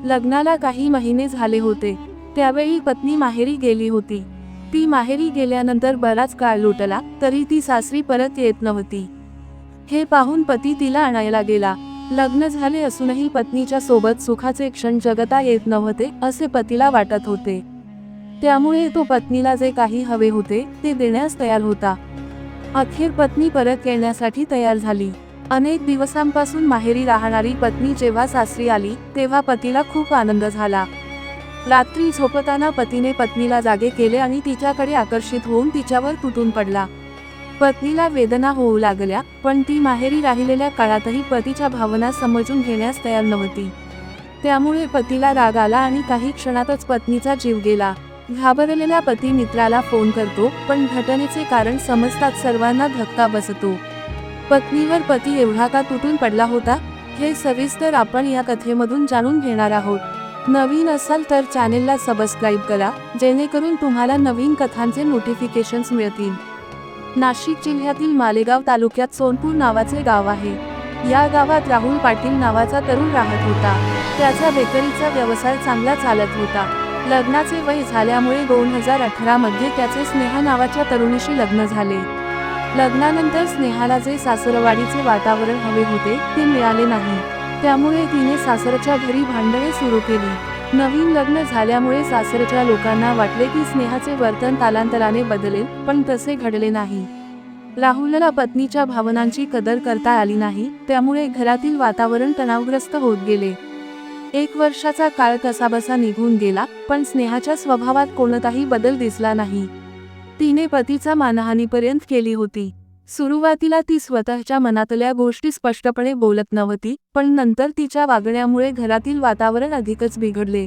लग्नाला काही महिने झाले होते. त्यावेळी पत्नी माहेरी गेली होती. ती माहेरी गेल्यानंतर बराच काळ लोटला तरी ती सासरी परत येत नव्हती. हे पाहून पती तिला आणायला गेला. लग्न झाले असूनही पत्नीच्या सोबत सुखाचे क्षण जगता येत नव्हते असे पतीला वाटत होते. त्यामुळे तो पत्नीला जे काही हवे होते ते देण्यास तयार होता. अखेर पत्नी परत येण्यासाठी तयार झाली. अनेक दिवसांपासून माहेरी राहणारी पत्नी जेव्हा सासरी आली तेव्हा पतीला खूप आनंद झाला. रात्री झोपताना पतीने पत्नीला जागे केले आणि तिच्याकडे आकर्षित होऊन तिच्यावर तुटून पडला. पत्नीला वेदना होऊ लागल्या, पण ती माहेरी राहिलेल्या काळातही पतीच्या भावना समजून घेण्यास तयार नव्हती. त्यामुळे पतीला राग आला आणि काही क्षणातच पत्नीचा जीव गेला. घाबरलेला पती मित्राला फोन करतो, पण घटनेचे कारण समजताच सर्वांना धक्का बसतो. पत्नीवर पती एवढा का तुटून पडला होता हे सविस्तर आपण या कथेमधून जाणून घेणार आहोत. नवीन असाल तर चॅनेलला सबस्क्राईब करा, जेणेकरून तुम्हाला नवीन कथांचे नोटिफिकेशन्स मिळतील. नाशिक जिल्ह्यातील मालेगाव तालुक्यात सोनपूर नावाचे गाव आहे. या गावात राहुल पाटील नावाचा तरुण राहत होता. त्याचा बेकरीचा व्यवसाय चांगला चालत होता. लग्नाचे वय झाल्यामुळे 2018 मध्ये त्याचे स्नेहा नावाच्या तरुणीशी लग्न झाले. लग्नानंतर स्नेहाला जे सासरवाडीचे वातावरण हवे होते ते मिळाले नाही. त्यामुळे तिने सासरच्या घरी भांडणे सुरू केली. नवीन लग्न झाल्यामुळे सासरच्या लोकांना वाटले की स्नेहाचे वर्तन कालांतराने बदलेल, पण तसे घडले नाही. राहुलला पत्नीच्या भावनांची कदर करता आली नाही, त्यामुळे घरातील वातावरण तणावग्रस्त होत गेले. 1 वर्षाचा काळ कसाबसा निघून गेला, पण स्नेहाच्या स्वभावात कोणताही बदल दिसला नाही. तिने पतीचा मानहानीपर्यंत केली होती. सुरुवातीला ती स्वतःच्या मनातल्या गोष्टी स्पष्टपणे बोलत नव्हती, पण नंतर तिच्या वागण्यामुळे घरातील वातावरण अधिकच बिघडले.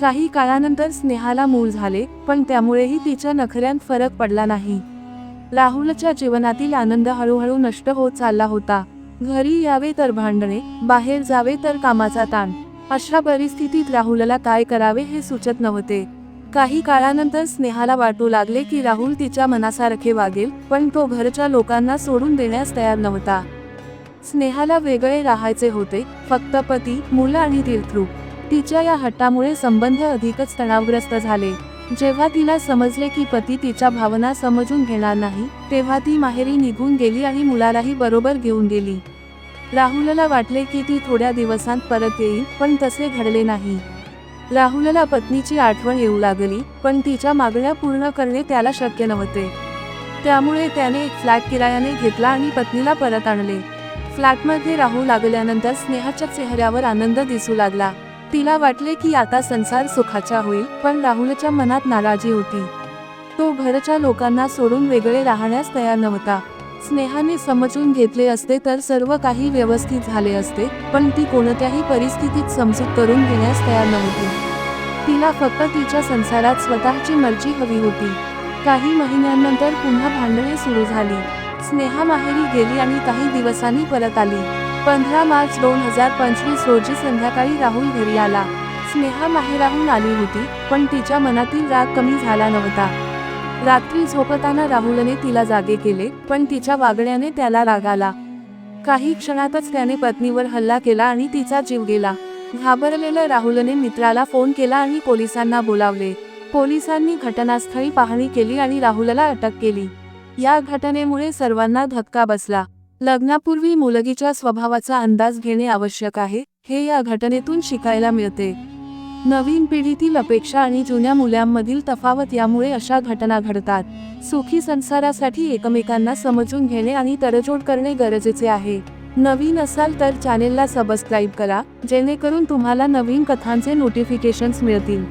काही काळानंतर स्नेहाला मूल झाले, पण त्यामुळेही तिच्या नखऱ्यांत फरक पडला नाही. राहुलच्या जीवनातील आनंद हळूहळू नष्ट होत चालला होता. घरी यावे तर भांडणे, बाहेर जावे तर कामाचा ताण. अशा परिस्थितीत राहुलला काय करावे हे सुचत नव्हते. काही काळानंतर स्नेहाला वाटू लागले की राहुल तिच्या मनासारखे वागेल, पण तो घरच्या लोकांना सोडून देण्यास तयार नव्हता. स्नेहाला वेगळे राहायचे होते, फक्त पती, मुलं आणि तीर्थरूप. तिच्या या हट्टामुळे संबंध अधिकच तणावग्रस्त झाले. जेव्हा तिला समजले की पती तिच्या भावना समजून घेणार नाही, तेव्हा ती माहेरी निघून गेली आणि मुलालाही बरोबर घेऊन गेली. राहुलला वाटले की ती थोड्या दिवसांत परत येईल, पण तसे घडले नाही. राहुलला पत्नीची आठवण येऊ लागली, पण तिच्या मागण्या पूर्ण करणे त्याला शक्य नव्हते. त्यामुळे त्याने एक फ्लॅट किरायाने घेतला आणि पत्नीला परत आणले. फ्लॅटमध्ये राहू लागल्यानंतर स्नेहाच्या चेहऱ्यावर आनंद दिसू लागला. तिला वाटले की आता संसार सुखाचा होईल, पण राहुलच्या मनात नाराजी होती. तो घरच्या लोकांना सोडून वेगळे राहण्यास तयार नव्हता. स्नेहाने समजून घेतले असते तर सर्व काही व्यवस्थित झाले असते, पण ती कोणत्याही परिस्थितीत समजूत करून घेण्यास तयार नव्हती. तिला फक्त तिच्या संसारात स्वतःची मर्जी हवी होती. काही महिन्यांनंतर पुन्हा भांडणे सुरू झाली. स्नेहा माहेरी गेली आणि काही दिवसांनी परत आली. 15 मार्च 2025 रोजी संध्याकाळी राहुल घरी आला. स्नेहा माहेराहून आली होती, पण तिच्या मनातील राग कमी झाला नव्हता. रात्री झोपताना राहुलने तिला जागे केले, पण तिच्या वागण्याने त्याला राग आला. काही क्षणातच त्याने पत्नीवर हल्ला केला आणि तिचा जीव गेला. घाबरलेल्या राहुलने मित्राला फोन केला आणि पोलिसांना बोलावले. पोलिसांनी घटनास्थळी पाहणी केली आणि राहुलला अटक केली. या घटनेमुळे सर्वांना धक्का बसला. लग्नापूर्वी मुलगीच्या स्वभावाचा अंदाज घेणे आवश्यक आहे, हे या घटनेतून शिकायला मिळते. नवीन पिढीतील अपेक्षा आणि जुन्या मूल्यांमधील तफावत यामुळे अशा घटना घडतात. सुखी संसारासाठी एकमेकांना समजून घेणे आणि तडजोड करणे गरजेचे आहे. नवीन असाल तर चॅनेलला सबस्क्राईब करा, जेणेकरून तुम्हाला नवीन कथांचे नोटिफिकेशन्स मिळतील.